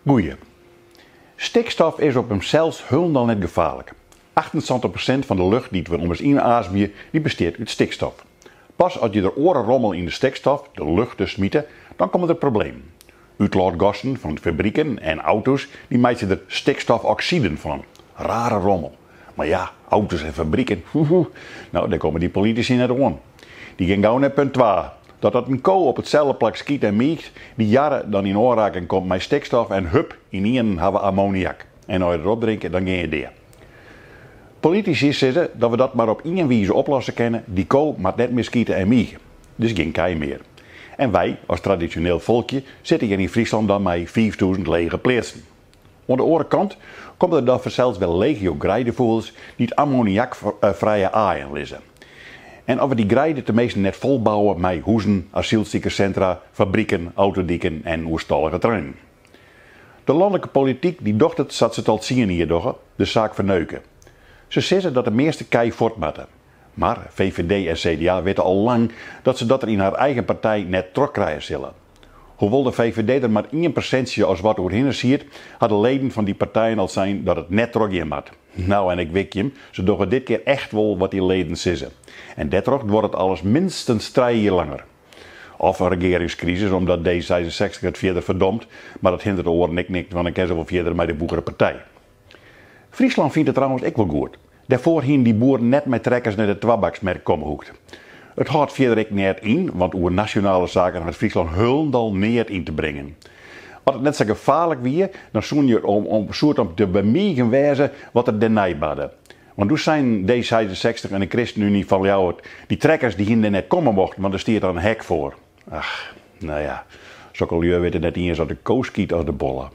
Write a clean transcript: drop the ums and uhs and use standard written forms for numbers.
Goeie. Stikstof is op hemzelf helemaal net gevaarlijk. 28% van de lucht die we om ons inademen, die bestaat uit stikstof. Pas als je er oren rommel in de stikstof, de lucht te smieten, dan komt er probleem. Uitlaatgassen van fabrieken en auto's, die maken er stikstofoxiden van. Rare rommel. Maar ja, auto's en fabrieken, nou, daar komen die politici net aan. Die gaan gauw naar punt 2. Dat een kool op hetzelfde plak skiet en miekt, die jaren dan in aanraking komt met stikstof en hup, in één hebben we ammoniak. En als je erop drinkt, dan ga je daar. Politici zeggen dat we dat maar op één wijze oplossen kunnen, die kool mag net meer skieten en mieken. Dus geen kei meer. En wij, als traditioneel volkje, zitten hier in Friesland dan met 5000 lege plaatsen. Aan de andere kant komt er dan zelfs wel legio greidevoels die het ammoniakvrije aaien liggen. En als we die greiden tenminste net volbouwen met huizen, asielziekencentra, fabrieken, autodieken en oerstallige treinen. De landelijke politiek die docht het, zat ze het al zien hier doch, de zaak verneuken. Ze zeggen dat de meeste kei voortmatten. Maar VVD en CDA weten al lang dat ze dat er in haar eigen partij net terugkrijgen zullen. Hoewel de VVD er maar 1% als wat doorheen ziet, hadden leden van die partijen al zijn dat het net terug moet. Nou, en ik wik je hem, ze doen dit keer echt wel wat die leden zeggen. En daardoor wordt het alles minstens 3 jaar langer. Of een regeringscrisis, omdat D66 het verder verdomt, maar dat hindert de oren niks, want ik ken ze wel verder met de boerenpartij. Friesland vindt het trouwens ook wel goed. Daarvoor hingen die boeren net met trekkers naar de tabaksmerk komen hoekt. Het houdt verder ik net in, want over nationale zaken had Friesland helemaal neer in te brengen. Als het net zo gevaarlijk weer, dan zoen je om te bemiegen wijzen wat er daarna badde. Want toen zijn D66 en de ChristenUnie van jou, die trekkers die hier net komen mochten, want er stiert dan een hek voor. Ach, nou ja, zulke lui weten net niet eens dat de koos kiet als de bollen.